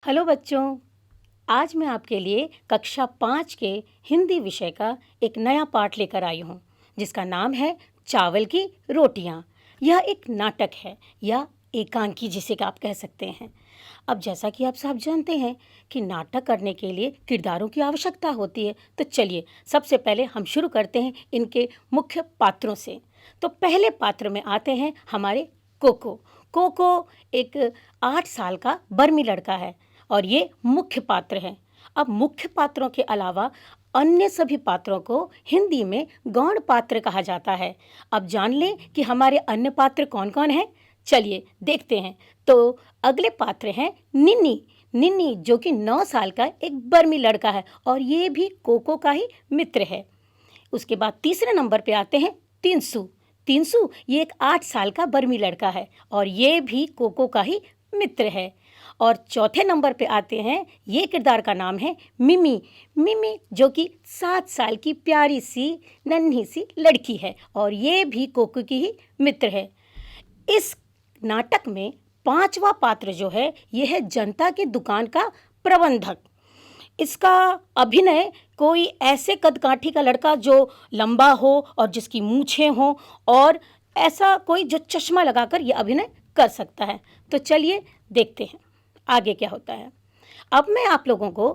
Hello बच्चों। आज मैं आपके लिए कक्षा 5 के हिंदी विषय का एक नया पाठ लेकर आई हूँ जिसका नाम है चावल की रोटियाँ। यह एक नाटक है या एकांकी जिसे कि आप कह सकते हैं। अब जैसा कि आप सब जानते हैं कि नाटक करने के लिए किरदारों की आवश्यकता होती है, तो चलिए सबसे पहले हम शुरू करते हैं इनके मुख्य पात्रों से। तो पहले पात्र में आते हैं हमारे कोको। कोको एक 8 साल का बर्मी लड़का है और ये मुख्य पात्र है। अब मुख्य पात्रों के अलावा अन्य सभी पात्रों को हिंदी में गौण पात्र कहा जाता है। अब जान लें कि हमारे अन्य पात्र कौन कौन हैं। चलिए देखते हैं। तो अगले पात्र हैं निन्नी। निन्नी जो कि 9 साल का एक बर्मी लड़का है और ये भी कोको का ही मित्र है। उसके बाद तीसरे नंबर पे आते हैं तीनसू। तीनसू ये एक 8 साल का बर्मी लड़का है और ये भी कोको का ही मित्र है। और चौथे नंबर पे आते हैं, ये किरदार का नाम है मिमी। मिमी जो कि 7 साल की प्यारी सी नन्ही सी लड़की है और ये भी कोको की ही मित्र है। इस नाटक में 5वां पात्र जो है ये है जनता की दुकान का प्रबंधक। इसका अभिनय कोई ऐसे कदकाठी का लड़का जो लंबा हो और जिसकी मूछें हों और ऐसा कोई जो चश्मा लगाकर ये अभिनय कर सकता है। तो चलिए देखते हैं आगे क्या होता है। अब मैं आप लोगों को,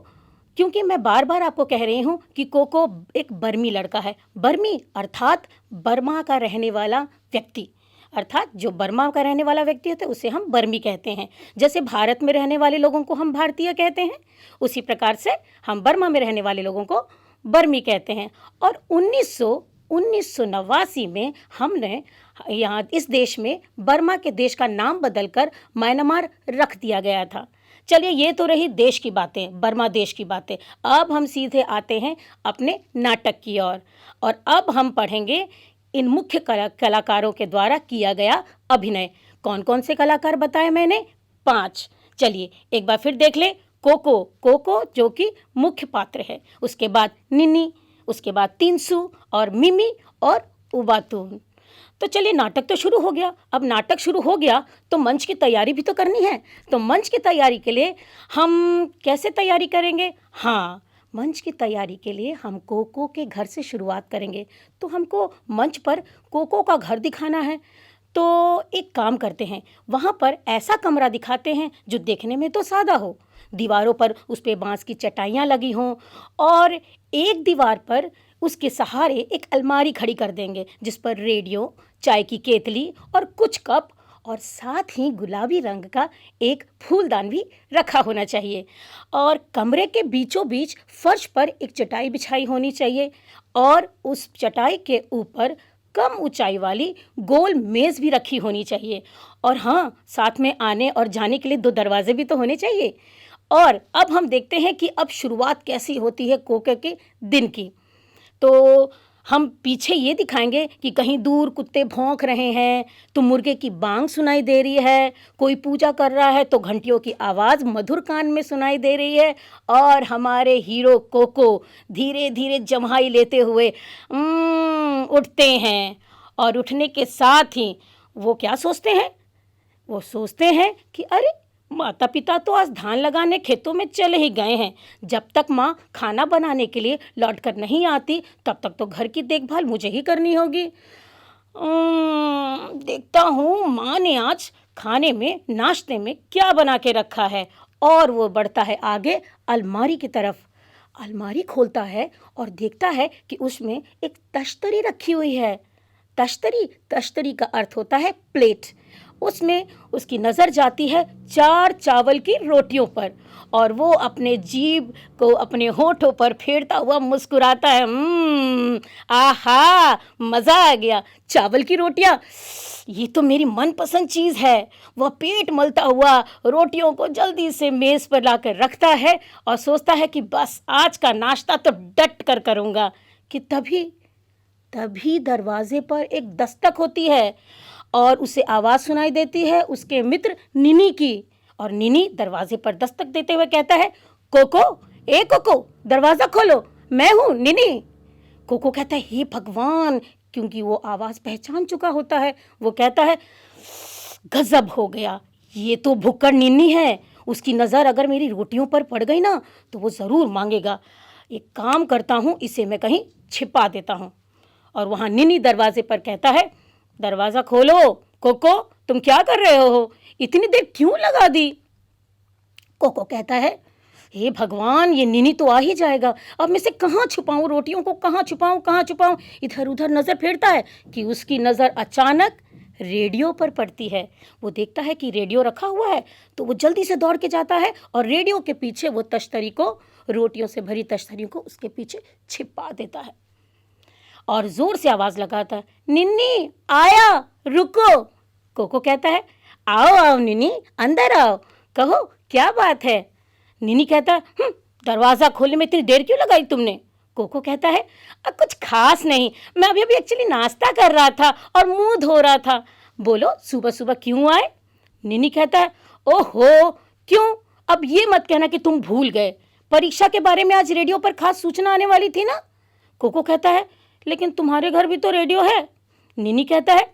क्योंकि मैं बार बार आपको कह रही हूँ कि कोको एक बर्मी लड़का है। बर्मी अर्थात बर्मा का रहने वाला व्यक्ति, अर्थात जो बर्मा का रहने वाला व्यक्ति होता है उसे हम बर्मी कहते हैं। जैसे भारत में रहने वाले लोगों को हम भारतीय कहते हैं, उसी प्रकार से हम बर्मा में रहने वाले लोगों को बर्मी कहते हैं। और 1989 में हमने यहाँ इस देश में बर्मा के देश का नाम बदलकर म्यांमार रख दिया गया था। चलिए ये तो रही देश की बातें, बर्मा देश की बातें। अब हम सीधे आते हैं अपने नाटक की ओर और अब हम पढ़ेंगे इन मुख्य कलाकारों के द्वारा किया गया अभिनय। कौन कौन से कलाकार बताए मैंने? 5। चलिए एक बार फिर देख ले। कोको, कोको जो कि मुख्य पात्र है। उसके बाद निन्नी, उसके बाद तीनसू और मिमी और उबातून। तो चलिए नाटक तो शुरू हो गया। अब नाटक शुरू हो गया तो मंच की तैयारी भी तो करनी है। तो मंच की तैयारी के लिए हम कैसे तैयारी करेंगे? हाँ, मंच की तैयारी के लिए हम कोको के घर से शुरुआत करेंगे। तो हमको मंच पर कोको का घर दिखाना है। तो एक काम करते हैं, वहाँ पर ऐसा कमरा दिखाते हैं जो देखने में तो सादा हो। दीवारों पर उस पे बांस की चटाइयाँ लगी हों और एक दीवार पर उसके सहारे एक अलमारी खड़ी कर देंगे जिस पर रेडियो, चाय की केतली और कुछ कप और साथ ही गुलाबी रंग का एक फूलदान भी रखा होना चाहिए। और कमरे के बीचों बीच फर्श पर एक चटाई बिछाई होनी चाहिए और उस चटाई के ऊपर कम ऊंचाई वाली गोल मेज़ भी रखी होनी चाहिए। और हाँ, साथ में आने और जाने के लिए 2 दरवाजे भी तो होने चाहिए। और अब हम देखते हैं कि अब शुरुआत कैसी होती है कोको के दिन की। तो हम पीछे ये दिखाएंगे कि कहीं दूर कुत्ते भौंक रहे हैं तो मुर्गे की बांग सुनाई दे रही है, कोई पूजा कर रहा है तो घंटियों की आवाज़ मधुर कान में सुनाई दे रही है और हमारे हीरो कोको धीरे धीरे जम्हाई लेते हुए उठते हैं। और उठने के साथ ही वो क्या सोचते हैं? वो सोचते हैं कि अरे, माता पिता तो आज धान लगाने खेतों में चले ही गए हैं। जब तक माँ खाना बनाने के लिए लौट कर नहीं आती तब तक तो घर की देखभाल मुझे ही करनी होगी। देखता हूँ माँ ने आज खाने में, नाश्ते में क्या बना के रखा है। और वो बढ़ता है आगे अलमारी की तरफ। अलमारी खोलता है और देखता है कि उसमें एक तश्तरी रखी हुई है। तश्तरी, तश्तरी का अर्थ होता है प्लेट। उसमें उसकी नज़र जाती है 4 चावल की रोटियों पर और वो अपने जीभ को अपने होठों पर फेरता हुआ मुस्कुराता है। आहा, मज़ा आ गया। चावल की रोटियां, ये तो मेरी मनपसंद चीज़ है। वह पेट मलता हुआ रोटियों को जल्दी से मेज़ पर लाकर रखता है और सोचता है कि बस आज का नाश्ता तो डट कर करूँगा। कि तभी दरवाजे पर एक दस्तक होती है और उसे आवाज़ सुनाई देती है उसके मित्र निनी की। और निनी दरवाजे पर दस्तक देते हुए कहता है, कोको, ए कोको, दरवाज़ा खोलो, मैं हूँ निनी। कोको कहता है, हे भगवान, क्योंकि वो आवाज़ पहचान चुका होता है। वो कहता है, गजब हो गया, ये तो भुक्कड़ निन्नी है। उसकी नज़र अगर मेरी रोटियों पर पड़ गई ना तो वो ज़रूर मांगेगा। एक काम करता हूँ, इसे मैं कहीं छिपा देता हूँ। और वहाँ निन्नी दरवाजे पर कहता है, दरवाज़ा खोलो। कोको, तुम क्या कर रहे हो? इतनी देर क्यों लगा दी? कोको कहता है, हे भगवान, ये निन्नी तो आ ही जाएगा। अब मैं इसे कहाँ छुपाऊं? रोटियों को कहाँ छुपाऊं, कहाँ छुपाऊं? इधर उधर नज़र फेरता है कि उसकी नज़र अचानक रेडियो पर पड़ती है। वो देखता है कि रेडियो रखा हुआ है, तो वो जल्दी से दौड़ के जाता है और रेडियो के पीछे वो तश्तरी को, रोटियों से भरी तश्तरी को उसके पीछे छिपा देता है और जोर से आवाज़ लगाता है, निन्नी आया, रुको। कोको कहता है, आओ आओ निन्नी, अंदर आओ, कहो क्या बात है? निन्नी कहता है, दरवाज़ा खोलने में इतनी देर क्यों लगाई तुमने? कोको कहता है, कुछ खास नहीं, मैं अभी अभी एक्चुअली नाश्ता कर रहा था और मुंह धो रहा था। बोलो सुबह सुबह क्यों आए? निन्नी कहता है, ओहो, क्यों? अब ये मत कहना कि तुम भूल गए, परीक्षा के बारे में आज रेडियो पर खास सूचना आने वाली थी ना। कोको कहता है, लेकिन तुम्हारे घर भी तो रेडियो है। निन्नी कहता है,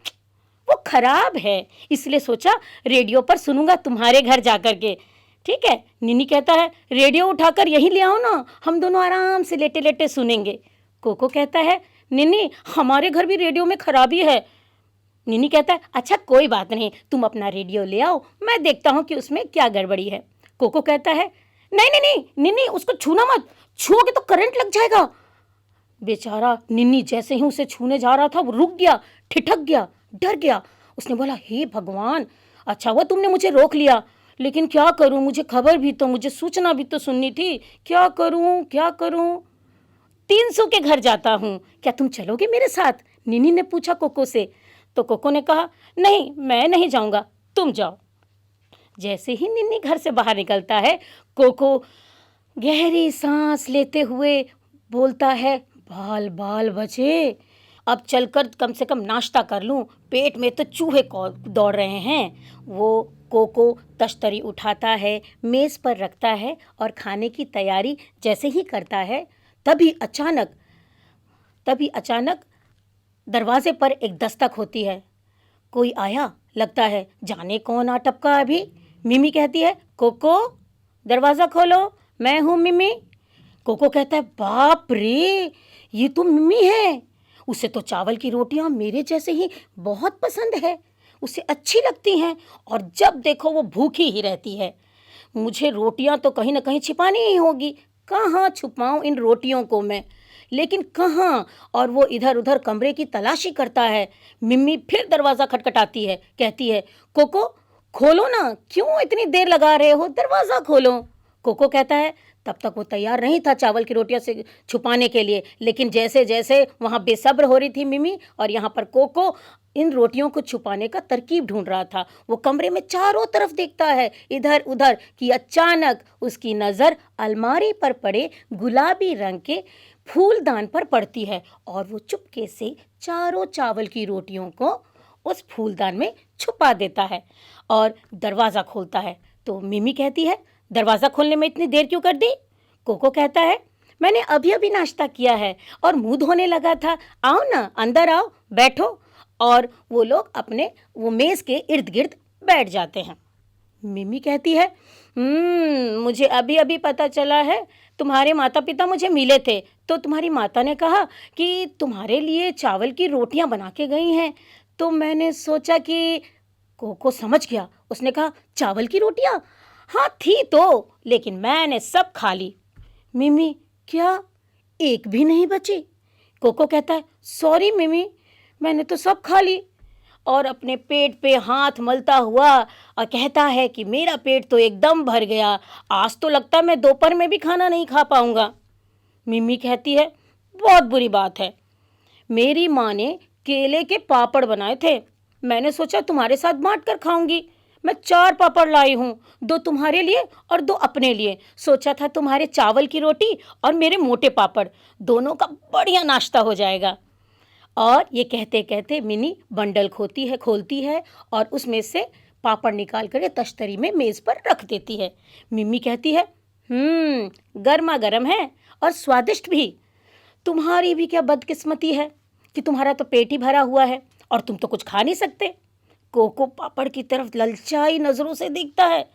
वो खराब है, इसलिए सोचा रेडियो पर सुनूंगा तुम्हारे घर जाकर के। ठीक है। निन्नी कहता है, रेडियो उठाकर यहीं ले आओ ना, हम दोनों आराम से लेटे लेटे सुनेंगे। कोको कहता है, निन्नी हमारे घर भी रेडियो में खराबी है। निन्नी कहता है, अच्छा कोई बात नहीं, तुम अपना रेडियो ले आओ, मैं देखता हूँ कि उसमें क्या गड़बड़ी है। कोको कहता है, नहीं नहीं नहीं निन्नी, उसको छूना मत, छूओगे तो करंट लग जाएगा। बेचारा निन्नी जैसे ही उसे छूने जा रहा था वो रुक गया, ठिठक गया, डर गया। उसने बोला, हे भगवान, अच्छा हुआ तुमने मुझे रोक लिया, लेकिन क्या करूं, मुझे खबर भी तो, मुझे सूचना भी तो सुननी थी, क्या करूं क्या करूं? 300 के घर जाता हूं, क्या तुम चलोगे मेरे साथ? निन्नी ने पूछा कोको से। तो कोको ने कहा, नहीं मैं नहीं जाऊंगा, तुम जाओ। जैसे ही निन्नी घर से बाहर निकलता है, कोको गहरी सांस लेते हुए बोलता है, बाल बाल बचे, अब चलकर कम से कम नाश्ता कर लूं, पेट में तो चूहे दौड़ रहे हैं। वो कोको तश्तरी उठाता है, मेज़ पर रखता है और खाने की तैयारी जैसे ही करता है, तभी अचानक दरवाजे पर एक दस्तक होती है। कोई आया लगता है, जाने कौन आ टपका अभी। मिमी कहती है, कोको दरवाज़ा खोलो, मैं हूँ मिमी। कोको कहता है, बाप रे, ये तो मिमी है। उसे तो चावल की रोटियां मेरे जैसे ही बहुत पसंद है, उसे अच्छी लगती हैं और जब देखो वो भूखी ही रहती है। मुझे रोटियां तो कहीं ना कहीं छिपानी ही होगी, कहाँ छुपाऊं इन रोटियों को मैं, लेकिन कहाँ। और वो इधर उधर कमरे की तलाशी करता है। मिम्मी फिर दरवाज़ा खटखटाती है, कहती है, कोको खोलो ना, क्यों इतनी देर लगा रहे हो, दरवाज़ा खोलो। कोको कहता है, तब तक वो तैयार नहीं था चावल की रोटियां से छुपाने के लिए, लेकिन जैसे जैसे वहाँ बेसब्र हो रही थी मिमी और यहाँ पर कोको इन रोटियों को छुपाने का तरकीब ढूंढ रहा था, वो कमरे में चारों तरफ देखता है इधर उधर कि अचानक उसकी नज़र अलमारी पर पड़े गुलाबी रंग के फूलदान पर पड़ती है और वो चुपके से चारों चावल की रोटियों को उस फूलदान में छुपा देता है और दरवाज़ा खोलता है। तो मिमी कहती है, दरवाज़ा खोलने में इतनी देर क्यों कर दी? कोको कहता है, मैंने अभी अभी नाश्ता किया है और मुंह धोने लगा था, आओ ना अंदर आओ, बैठो। और वो लोग अपने वो मेज़ के इर्द गिर्द बैठ जाते हैं। मिमी कहती है, मुझे अभी अभी पता चला है, तुम्हारे माता पिता मुझे मिले थे, तो तुम्हारी माता ने कहा कि तुम्हारे लिए चावल की रोटियां बना के गई हैं, तो मैंने सोचा कि कोको समझ गया, उसने कहा, चावल की रोटियां? हाँ थी तो, लेकिन मैंने सब खा ली। मिमी, क्या एक भी नहीं बची? कोको कहता है, सॉरी मिमी, मैंने तो सब खा ली। और अपने पेट पे हाथ मलता हुआ और कहता है कि मेरा पेट तो एकदम भर गया, आज तो लगता है मैं दोपहर में भी खाना नहीं खा पाऊंगा। मिमी कहती है, बहुत बुरी बात है, मेरी माँ ने केले के पापड़ बनाए थे, मैंने सोचा तुम्हारे साथ बांट कर खाऊंगी, मैं 4 पापड़ लाई हूँ, 2 तुम्हारे लिए और 2 अपने लिए। सोचा था तुम्हारे चावल की रोटी और मेरे मोटे पापड़, दोनों का बढ़िया नाश्ता हो जाएगा। और ये कहते कहते मिनी बंडल खोलती है और उसमें से पापड़ निकाल कर तश्तरी में मेज़ पर रख देती है। मिमी कहती है, गर्मा गर्म है और स्वादिष्ट भी। तुम्हारी भी क्या बदकिस्मती है कि तुम्हारा तो पेट ही भरा हुआ है और तुम तो कुछ खा नहीं सकते। कोको पापड़ की तरफ ललचाई नज़रों से देखता है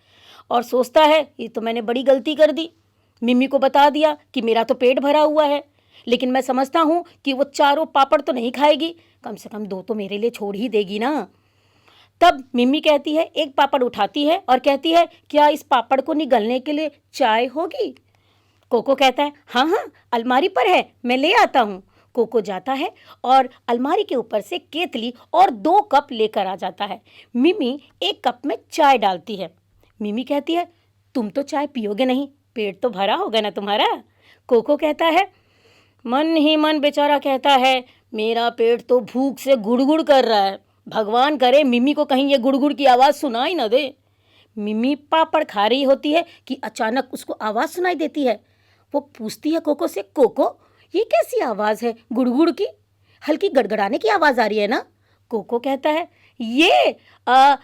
और सोचता है ये तो मैंने बड़ी गलती कर दी, मिम्मी को बता दिया कि मेरा तो पेट भरा हुआ है, लेकिन मैं समझता हूँ कि वो चारों पापड़ तो नहीं खाएगी, कम से कम 2 तो मेरे लिए छोड़ ही देगी ना। तब मिम्मी कहती है, एक पापड़ उठाती है और कहती है, क्या इस पापड़ को निगलने के लिए चाय होगी? कोको कहता है, हाँ हाँ, अलमारी पर है, मैं ले आता हूँ। कोको जाता है और अलमारी के ऊपर से केतली और 2 कप लेकर आ जाता है। मिमी एक कप में चाय डालती है। मिमी कहती है, तुम तो चाय पियोगे नहीं, पेट तो भरा होगा ना तुम्हारा। कोको कहता है, मन ही मन बेचारा कहता है, मेरा पेट तो भूख से गुड़गुड़ कर रहा है, भगवान करे मिमी को कहीं ये गुड़गुड़ की आवाज़ सुनाई न दे। मिमी पापड़ खा रही होती है कि अचानक उसको आवाज़ सुनाई देती है। वो पूछती है कोको से, कोको ये कैसी आवाज़ है गुड़गुड़ की, हल्की गड़गड़ाने की आवाज़ आ रही है ना? कोको कहता है, ये ना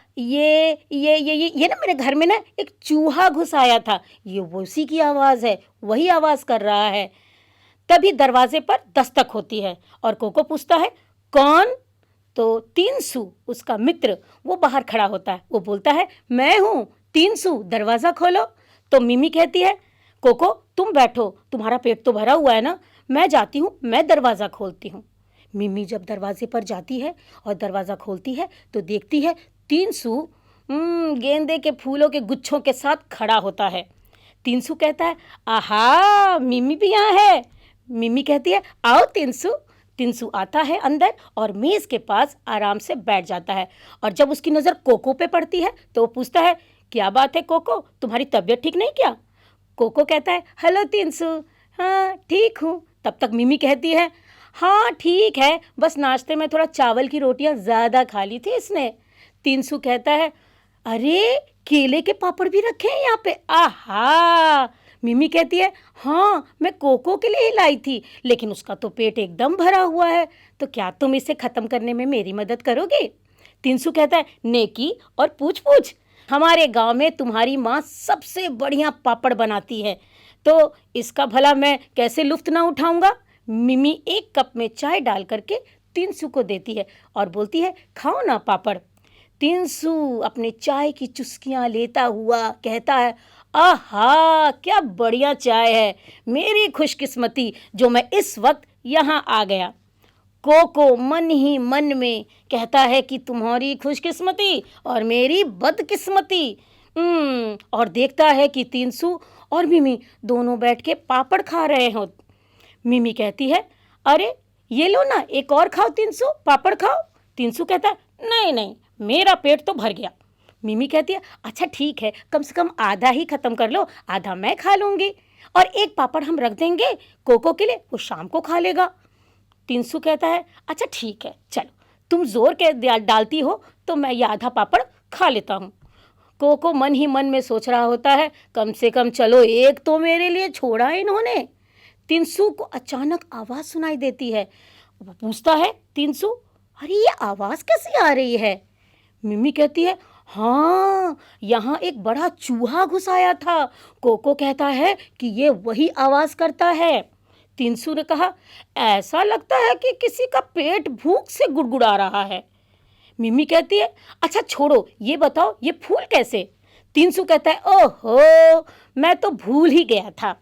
मेरे घर में ना एक चूहा घुस आया था, ये उसी की आवाज़ है, वही आवाज़ कर रहा है। तभी दरवाजे पर दस्तक होती है और कोको पूछता है, कौन? तो तीनसू उसका मित्र वो बाहर खड़ा होता है। वो बोलता है, मैं हूँ तीनसू, दरवाज़ा खोलो। तो मिमी कहती है, कोको तुम बैठो, तुम्हारा पेट तो भरा हुआ है ना, मैं जाती हूँ, मैं दरवाज़ा खोलती हूँ। मिमी जब दरवाजे पर जाती है और दरवाज़ा खोलती है तो देखती है तीनसू गेंदे के फूलों के गुच्छों के साथ खड़ा होता है। तीनसू कहता है, आहा मिमी भी यहाँ है। मिमी कहती है, आओ तीनसू। तीनसू आता है अंदर और मेज़ के पास आराम से बैठ जाता है और जब उसकी नज़र कोको पे पड़ती है तो वो पूछता है, क्या बात है कोको, तुम्हारी तबीयत ठीक नहीं क्या? कोको कहता है, हेलो तीनसू, हाँ ठीक हूँ। तब तक मिमी कहती है, हाँ ठीक है, बस नाश्ते में थोड़ा चावल की रोटियां ज़्यादा खा ली थी इसने। तीनसू कहता है, अरे केले के पापड़ भी रखे हैं यहाँ पे, आहा। मिमी कहती है, हाँ मैं कोको के लिए ही लाई थी, लेकिन उसका तो पेट एकदम भरा हुआ है, तो क्या तुम इसे ख़त्म करने में मेरी मदद करोगे? तीनसू कहता है, नेकी और पूछ पूछ, हमारे गांव में तुम्हारी माँ सबसे बढ़िया पापड़ बनाती है, तो इसका भला मैं कैसे लुफ्त ना उठाऊंगा। मिमी एक कप में चाय डाल करके तीनसू को देती है और बोलती है, खाओ ना पापड़। तीनसू अपने चाय की चुस्कियां लेता हुआ कहता है, आहा क्या बढ़िया चाय है, मेरी खुशकिस्मती जो मैं इस वक्त यहाँ आ गया। कोको मन ही मन में कहता है कि तुम्हारी खुशकिस्मती और मेरी बदकिस्मती। और देखता है कि तीनसू और मिमी दोनों बैठ के पापड़ खा रहे हो। मिमी कहती है, अरे ये लो ना, एक और खाओ तीनसू, पापड़ खाओ। तीनसू कहता है, नहीं नहीं मेरा पेट तो भर गया। मिमी कहती है, अच्छा ठीक है, कम से कम आधा ही ख़त्म कर लो, आधा मैं खा लूँगी और एक पापड़ हम रख देंगे कोको के लिए, वो शाम को खा लेगा। तीनसू कहता है, अच्छा ठीक है, चलो तुम ज़ोर के डालती हो तो मैं ये आधा पापड़ खा लेता हूँ। कोको मन ही मन में सोच रहा होता है, कम से कम चलो एक तो मेरे लिए छोड़ा इन्होंने। तीनसू को अचानक आवाज़ सुनाई देती है। वो पूछता है, तीनसू अरे ये आवाज़ कैसी आ रही है? मिमी कहती है, हाँ यहाँ एक बड़ा चूहा घुस आया था। कोको कहता है कि ये वही आवाज़ करता है। तीनसू ने कहा, ऐसा लगता है कि किसी का पेट भूख से गुड़गुड़ा रहा है। मिमी कहती है, अच्छा छोड़ो, ये बताओ ये फूल कैसे? तीनसू कहता है, ओहो मैं तो भूल ही गया था,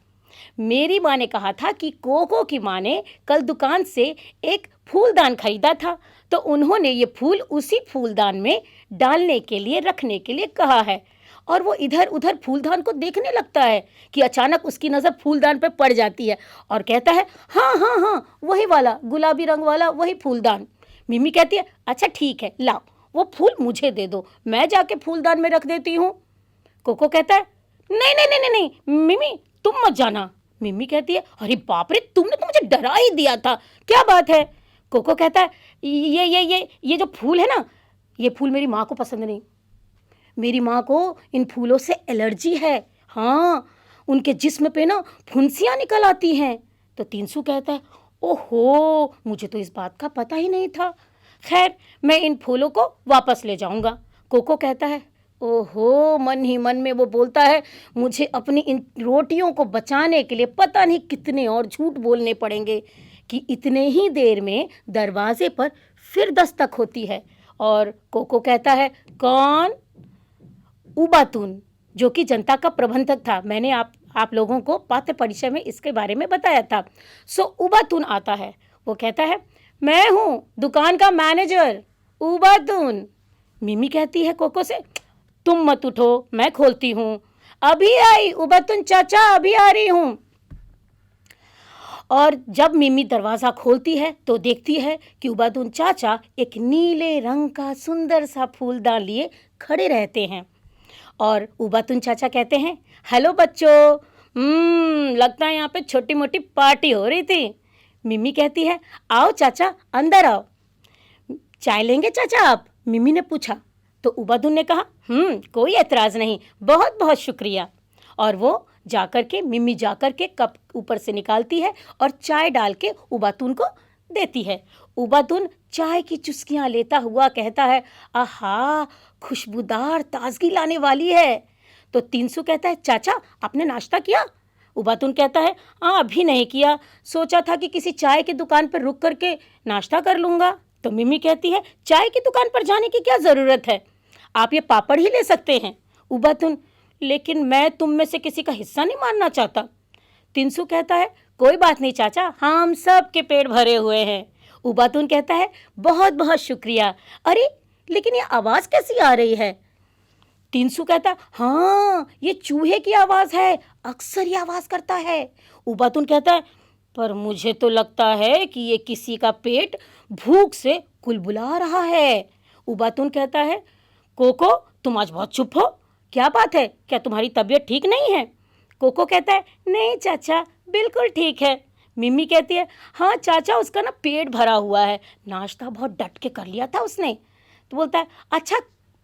मेरी माँ ने कहा था कि कोको की माँ ने कल दुकान से एक फूलदान खरीदा था, तो उन्होंने ये फूल उसी फूलदान में डालने के लिए रखने के लिए कहा है। और वो इधर उधर फूलदान को देखने लगता है कि अचानक उसकी नज़र फूलदान पर पड़ जाती है और कहता है, हाँ हाँ हाँ वही वाला गुलाबी रंग वाला वही फूलदान। मिमी कहती है, अच्छा ठीक है, लाओ वो फूल मुझे दे दो, मैं जाके फूलदान में रख देती हूँ। कोको कहता है, नहीं नहीं नहीं नहीं नहीं मिमी तुम मत जाना। मिमी कहती है, अरे बाप रे, तुमने तो मुझे डरा ही दिया था, क्या बात है? कोको कहता है, ये जो फूल है ना, ये फूल मेरी माँ को पसंद नहीं, मेरी माँ को इन फूलों से एलर्जी है, हाँ उनके जिस्म पे ना फुंसियाँ निकल आती हैं। तो तीनसू कहता है, ओहो मुझे तो इस बात का पता ही नहीं था, खैर मैं इन फूलों को वापस ले जाऊंगा। कोको कहता है, ओहो मन ही मन में वो बोलता है, मुझे अपनी इन रोटियों को बचाने के लिए पता नहीं कितने और झूठ बोलने पड़ेंगे। कि इतने ही देर में दरवाजे पर फिर दस्तक होती है और कोको कहता है, कौन? उबातून। जो कि जनता का प्रबंधक था। मैंने आप लोगों को पाठ्य परिचय में इसके बारे में बताया था। सो उबातून आता है, वो कहता है मैं हूँ दुकान का मैनेजर उबातून। मिमी कहती है कोको से तुम मत उठो, मैं खोलती हूँ। अभी आई उबातून चाचा, अभी आ रही हूँ। और जब मिमी दरवाज़ा खोलती है तो देखती है कि उबातून चाचा एक नीले रंग का सुंदर सा फूलदान लिए खड़े रहते हैं। और उबातून चाचा कहते हैं हेलो बच्चों, लगता है यहाँ पे छोटी मोटी पार्टी हो रही थी। मिमी कहती है आओ चाचा अंदर आओ। चाय लेंगे चाचा आप? मिमी ने पूछा। तो उबातून ने कहा कोई एतराज़ नहीं, बहुत बहुत शुक्रिया। और वो मिमी जाकर के कप ऊपर से निकालती है और चाय डाल के उबातून को देती है। उबातून चाय की चुस्कियाँ लेता हुआ कहता है आहा, खुशबूदार ताजगी लाने वाली है। तो तीनसू कहता है चाचा आपने नाश्ता किया? उबातून कहता है हाँ अभी नहीं किया, सोचा था कि किसी चाय की दुकान पर रुक करके नाश्ता कर लूँगा। तो मिमी कहती है चाय की दुकान पर जाने की क्या ज़रूरत है, आप ये पापड़ ही ले सकते हैं। उबातून लेकिन मैं तुम में से किसी का हिस्सा नहीं मानना चाहता। तीनसू कहता है कोई बात नहीं चाचा, हम सब के पेट भरे हुए हैं। उबातून कहता है बहुत बहुत शुक्रिया। अरे लेकिन ये आवाज़ कैसी आ रही है? तीनसू कहता है हाँ ये चूहे की आवाज़ है, अक्सर ये आवाज़ करता है। उबातून कहता है पर मुझे तो लगता है कि ये किसी का पेट भूख से कुलबुला रहा है। उबातून कहता है कोको तुम आज बहुत चुप हो, क्या बात है, क्या तुम्हारी तबीयत ठीक नहीं है? कोको कहता है नहीं चाचा बिल्कुल ठीक है। मिमी कहती है हाँ चाचा उसका ना पेट भरा हुआ है, नाश्ता बहुत डट के कर लिया था उसने। तो बोलता है अच्छा।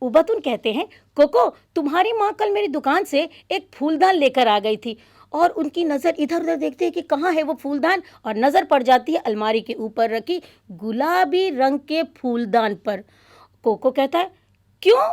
उबातून कहते हैं कोको तुम्हारी माँ कल मेरी दुकान से एक फूलदान लेकर आ गई थी, और उनकी नज़र इधर उधर देखती है कि कहाँ है वो फूलदान, और नज़र पड़ जाती है अलमारी के ऊपर रखी गुलाबी रंग के फूलदान पर। कोको कहता है क्यों,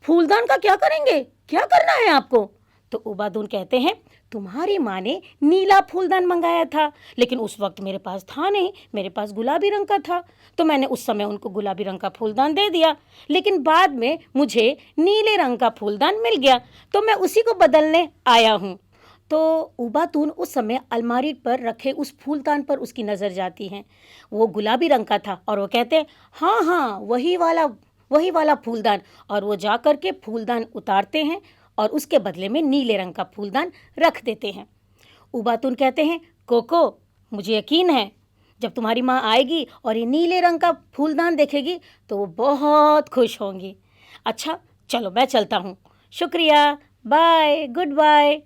फूलदान का क्या करेंगे, क्या करना है आपको? तो उबातून कहते हैं तुम्हारी माँ ने नीला फूलदान मंगाया था, लेकिन उस वक्त मेरे पास था नहीं, मेरे पास गुलाबी रंग का था, तो मैंने उस समय उनको गुलाबी रंग का फूलदान दे दिया, लेकिन बाद में मुझे नीले रंग का फूलदान मिल गया तो मैं उसी को बदलने आया हूँ। तो उबातून उस समय अलमारी पर रखे उस फूलदान पर उसकी नज़र जाती है, वो गुलाबी रंग का था, और वो कहते हैं हाँ हाँ वही वाला फूलदान, और वो जा कर के फूलदान उतारते हैं और उसके बदले में नीले रंग का फूलदान रख देते हैं। उबातून कहते हैं कोको मुझे यकीन है जब तुम्हारी माँ आएगी और ये नीले रंग का फूलदान देखेगी तो वो बहुत खुश होंगी। अच्छा चलो मैं चलता हूँ, शुक्रिया, बाय, गुड बाय।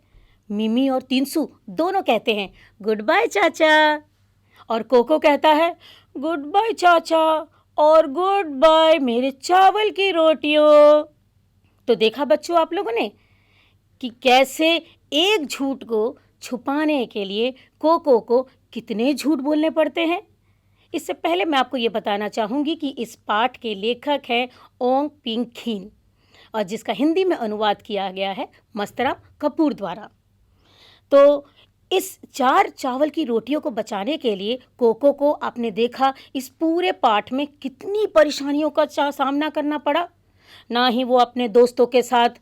मिमी और तीनसू दोनों कहते हैं गुड बाय चाचा, और कोको कहता है गुड बाय चाचा और गुड बाय मेरे चावल की रोटियों। तो देखा बच्चों आप लोगों ने कि कैसे एक झूठ को छुपाने के लिए कोको को कितने झूठ बोलने पड़ते हैं। इससे पहले मैं आपको ये बताना चाहूँगी कि इस पाठ के लेखक हैं ओंग पिंग खीन, और जिसका हिंदी में अनुवाद किया गया है मस्तराम कपूर द्वारा। तो इस 4 चावल की रोटियों को बचाने के लिए कोको को आपने देखा इस पूरे पाठ में कितनी परेशानियों का सामना करना पड़ा। ना ही वो अपने दोस्तों के साथ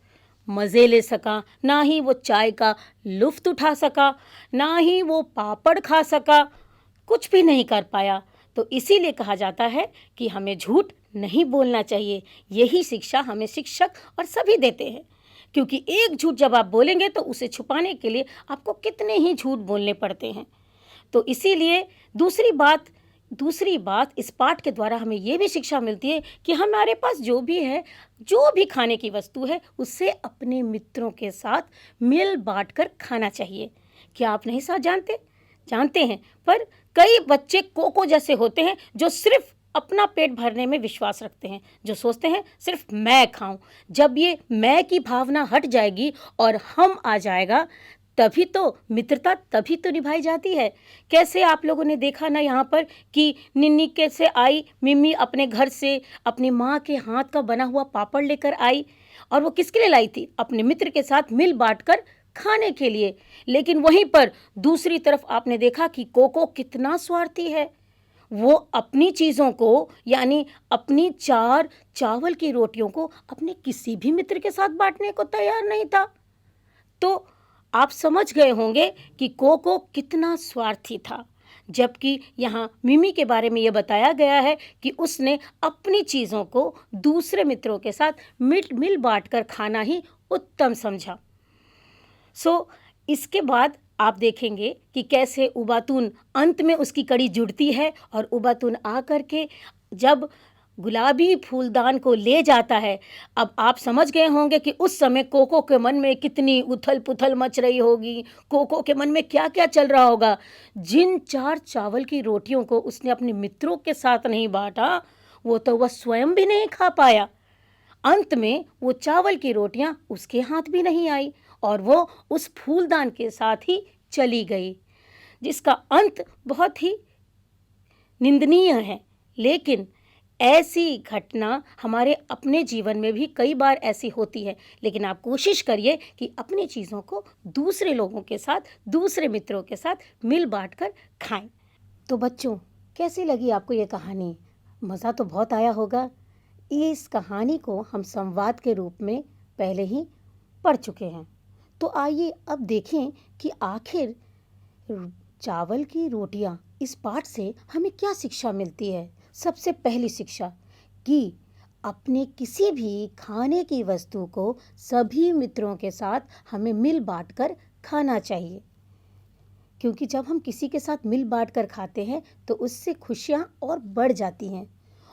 मज़े ले सका, ना ही वो चाय का लुफ्त उठा सका, ना ही वो पापड़ खा सका, कुछ भी नहीं कर पाया। तो इसीलिए कहा जाता है कि हमें झूठ नहीं बोलना चाहिए। यही शिक्षा हमें शिक्षक और सभी देते हैं, क्योंकि एक झूठ जब आप बोलेंगे तो उसे छुपाने के लिए आपको कितने ही झूठ बोलने पड़ते हैं। तो इसीलिए दूसरी बात इस पाठ के द्वारा हमें ये भी शिक्षा मिलती है कि हमारे पास जो भी है, जो भी खाने की वस्तु है, उससे अपने मित्रों के साथ मिल बांट कर खाना चाहिए। क्या आप नहीं साथ जानते हैं, पर कई बच्चे कोको जैसे होते हैं जो सिर्फ अपना पेट भरने में विश्वास रखते हैं, जो सोचते हैं सिर्फ मैं खाऊं। जब ये मैं की भावना हट जाएगी और हम आ जाएगा, तभी तो मित्रता तभी तो निभाई जाती है। कैसे आप लोगों ने देखा ना यहाँ पर कि निन्नी कैसे आई, मिमी अपने घर से अपनी माँ के हाथ का बना हुआ पापड़ लेकर आई, और वो किसके लिए लाई थी? अपने मित्र के साथ मिल बांट कर खाने के लिए। लेकिन वहीं पर दूसरी तरफ आपने देखा कि कोको कितना स्वार्थी है, वो अपनी चीज़ों को यानी अपनी 4 चावल की रोटियों को अपने किसी भी मित्र के साथ बाँटने को तैयार नहीं था। तो आप समझ गए होंगे कि कोको कितना स्वार्थी था। जबकि यहाँ मिमी के बारे में ये बताया गया है कि उसने अपनी चीज़ों को दूसरे मित्रों के साथ मिल बाँट कर खाना ही उत्तम समझा। इसके बाद आप देखेंगे कि कैसे उबातून अंत में उसकी कड़ी जुड़ती है और उबातून आकर के जब गुलाबी फूलदान को ले जाता है। अब आप समझ गए होंगे कि उस समय कोको के मन में कितनी उथल-पुथल मच रही होगी, कोको के मन में क्या-क्या चल रहा होगा। जिन 4 चावल की रोटियों को उसने अपने मित्रों के साथ नहीं बाँटा, वो तो वह स्वयं भी नहीं खा पाया। अंत में वो चावल की रोटियां उसके हाथ भी नहीं आई और वो उस फूलदान के साथ ही चली गई, जिसका अंत बहुत ही निंदनीय है। लेकिन ऐसी घटना हमारे अपने जीवन में भी कई बार ऐसी होती है, लेकिन आप कोशिश करिए कि अपनी चीज़ों को दूसरे लोगों के साथ, दूसरे मित्रों के साथ मिल बांट कर खाएं। तो बच्चों, कैसी लगी आपको ये कहानी? मज़ा तो बहुत आया होगा। इस कहानी को हम संवाद के रूप में पहले ही पढ़ चुके हैं। तो आइए अब देखें कि आखिर चावल की रोटियां इस पाठ से हमें क्या शिक्षा मिलती है। सबसे पहली शिक्षा कि अपने किसी भी खाने की वस्तु को सभी मित्रों के साथ हमें मिल बांट कर खाना चाहिए, क्योंकि जब हम किसी के साथ मिल बांट कर खाते हैं तो उससे खुशियां और बढ़ जाती हैं।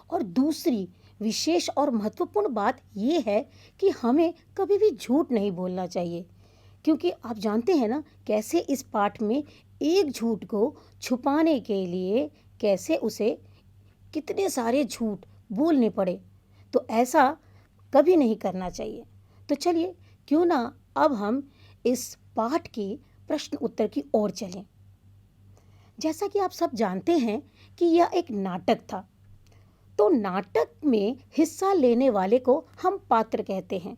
और दूसरी विशेष और महत्वपूर्ण बात ये है कि हमें कभी भी झूठ नहीं बोलना चाहिए, क्योंकि आप जानते हैं ना कैसे इस पाठ में एक झूठ को छुपाने के लिए कैसे उसे कितने सारे झूठ बोलने पड़े। तो ऐसा कभी नहीं करना चाहिए। तो चलिए क्यों ना अब हम इस पाठ के प्रश्न उत्तर की ओर चलें। जैसा कि आप सब जानते हैं कि यह एक नाटक था, तो नाटक में हिस्सा लेने वाले को हम पात्र कहते हैं।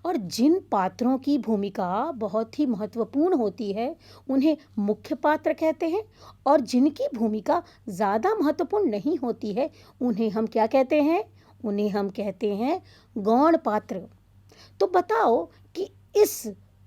और जिन पात्रों की भूमिका बहुत ही महत्वपूर्ण होती है उन्हें मुख्य पात्र कहते हैं, और जिनकी भूमिका ज़्यादा महत्वपूर्ण नहीं होती है उन्हें हम क्या कहते हैं? उन्हें हम कहते हैं गौण पात्र। तो बताओ कि इस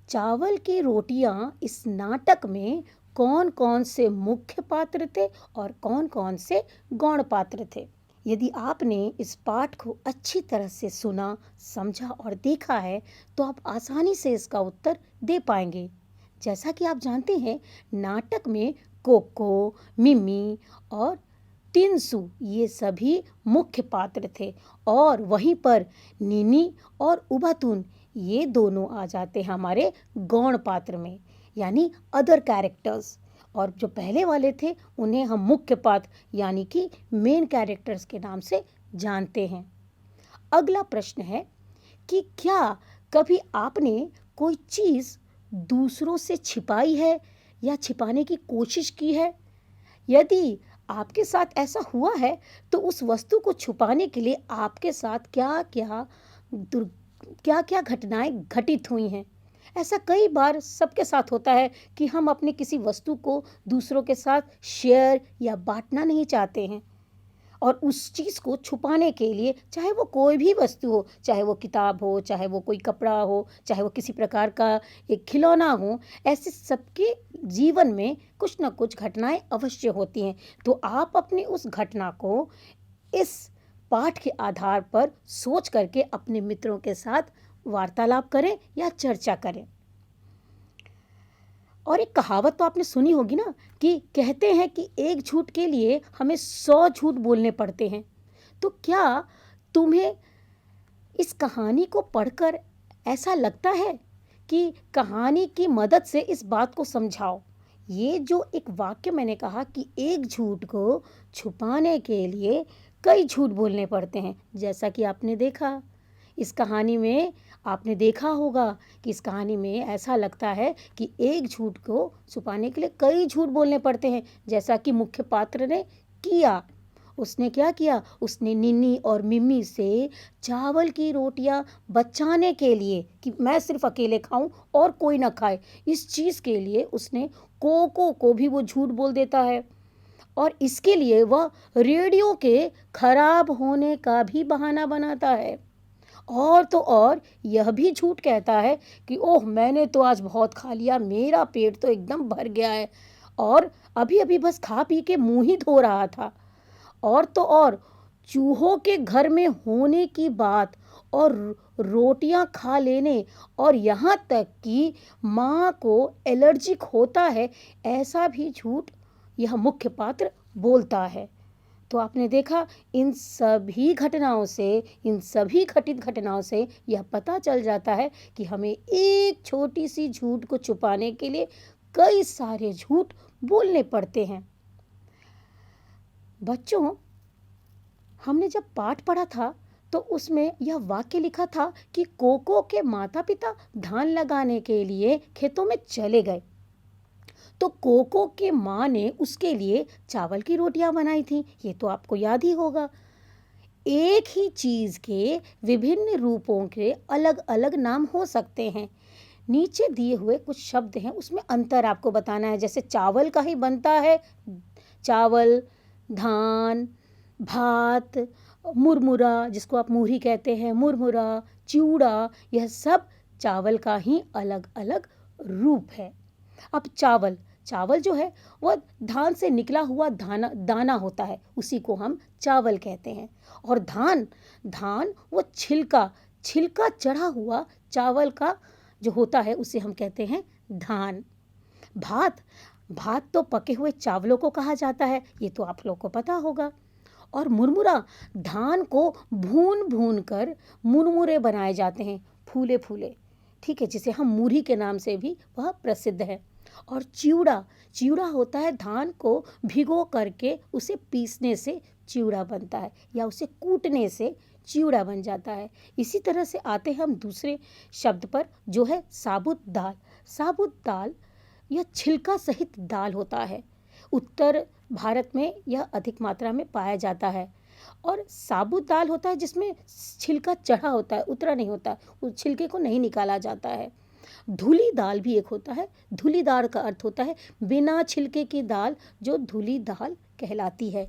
चावल की रोटियां इस नाटक में कौन कौन से मुख्य पात्र थे और कौन कौन से गौण पात्र थे? यदि आपने इस पाठ को अच्छी तरह से सुना, समझा और देखा है तो आप आसानी से इसका उत्तर दे पाएंगे। जैसा कि आप जानते हैं नाटक में कोको, मिमी और तिनसु ये सभी मुख्य पात्र थे, और वहीं पर नीनी और उबातून ये दोनों आ जाते हैं हमारे गौण पात्र में, यानी अदर कैरेक्टर्स। और जो पहले वाले थे उन्हें हम मुख्य पात्र यानी कि मेन कैरेक्टर्स के नाम से जानते हैं। अगला प्रश्न है कि क्या कभी आपने कोई चीज़ दूसरों से छिपाई है या छिपाने की कोशिश की है? यदि आपके साथ ऐसा हुआ है तो उस वस्तु को छुपाने के लिए आपके साथ क्या क्या घटनाएं घटित हुई हैं? ऐसा कई बार सबके साथ होता है कि हम अपनी किसी वस्तु को दूसरों के साथ शेयर या बांटना नहीं चाहते हैं, और उस चीज़ को छुपाने के लिए, चाहे वो कोई भी वस्तु हो, चाहे वो किताब हो, चाहे वो कोई कपड़ा हो, चाहे वो किसी प्रकार का एक खिलौना हो, ऐसे सबके जीवन में कुछ ना कुछ घटनाएं अवश्य होती हैं। तो आप अपनी उस घटना को इस पाठ के आधार पर सोच करके अपने मित्रों के साथ वार्तालाप करें या चर्चा करें। और एक कहावत तो आपने सुनी होगी ना कि कहते हैं कि एक झूठ के लिए हमें 100 झूठ बोलने पड़ते हैं। तो क्या तुम्हें इस कहानी को पढ़कर ऐसा लगता है कि कहानी की मदद से इस बात को समझाओ? ये जो एक वाक्य मैंने कहा कि एक झूठ को छुपाने के लिए कई झूठ बोलने पड़ते हैं, जैसा कि आपने देखा इस कहानी में, आपने देखा होगा कि इस कहानी में ऐसा लगता है कि एक झूठ को छुपाने के लिए कई झूठ बोलने पड़ते हैं, जैसा कि मुख्य पात्र ने किया। उसने क्या किया? उसने निन्नी और मिम्मी से चावल की रोटियां बचाने के लिए कि मैं सिर्फ अकेले खाऊं और कोई ना खाए, इस चीज़ के लिए उसने कोको को भी वो झूठ बोल देता है। और इसके लिए वह रेडियो के खराब होने का भी बहाना बनाता है। और तो और यह भी झूठ कहता है कि ओह मैंने तो आज बहुत खा लिया, मेरा पेट तो एकदम भर गया है और अभी अभी बस खा पी के मुंह ही धो रहा था। और तो और चूहों के घर में होने की बात और रोटियां खा लेने और यहाँ तक कि माँ को एलर्जिक होता है, ऐसा भी झूठ यह मुख्य पात्र बोलता है। तो आपने देखा इन सभी घटनाओं से, इन सभी घटित घटनाओं से यह पता चल जाता है कि हमें एक छोटी सी झूठ को छुपाने के लिए कई सारे झूठ बोलने पड़ते हैं। बच्चों, हमने जब पाठ पढ़ा था तो उसमें यह वाक्य लिखा था कि कोको के माता पिता धान लगाने के लिए खेतों में चले गए, तो कोको के माँ ने उसके लिए चावल की रोटियां बनाई थी। ये तो आपको याद ही होगा। एक ही चीज़ के विभिन्न रूपों के अलग अलग नाम हो सकते हैं। नीचे दिए हुए कुछ शब्द हैं, उसमें अंतर आपको बताना है। जैसे चावल का ही बनता है चावल, धान, भात, मुरमुरा जिसको आप मूढ़ी कहते हैं, मुरमुरा, चिवड़ा, यह सब चावल का ही अलग अलग रूप है। अब चावल चावल जो है वह धान से निकला हुआ दाना होता है, उसी को हम चावल कहते हैं। और धान धान वो छिलका छिलका चढ़ा हुआ चावल का जो होता है उसे हम कहते हैं धान। भात भात तो पके हुए चावलों को कहा जाता है, ये तो आप लोग को पता होगा। और मुरमुरा धान को भून भून कर मुरमुरे बनाए जाते हैं, फूले फूले, ठीक है, जिसे हम मूढ़ी के नाम से भी वह प्रसिद्ध है। और चिवड़ा चिवड़ा होता है धान को भिगो करके उसे पीसने से चिवड़ा बनता है, या उसे कूटने से चिवड़ा बन जाता है। इसी तरह से आते हम दूसरे शब्द पर जो है साबुत दाल। साबुत दाल यह छिलका सहित दाल होता है। उत्तर भारत में यह अधिक मात्रा में पाया जाता है। और साबुत दाल होता है जिसमें छिलका चढ़ा होता है, उतरा नहीं होता, उस छिलके को नहीं निकाला जाता है। धुली दाल भी एक होता है। धुली दाल का अर्थ होता है बिना छिलके की दाल, जो धुली दाल कहलाती है।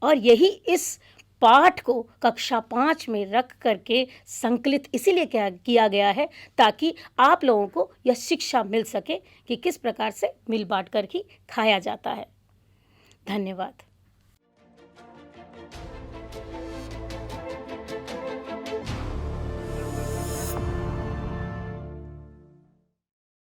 और यही इस पाठ को कक्षा 5 में रख करके संकलित इसीलिए किया गया है ताकि आप लोगों को यह शिक्षा मिल सके कि किस प्रकार से मिल बांट कर ही खाया जाता है। धन्यवाद।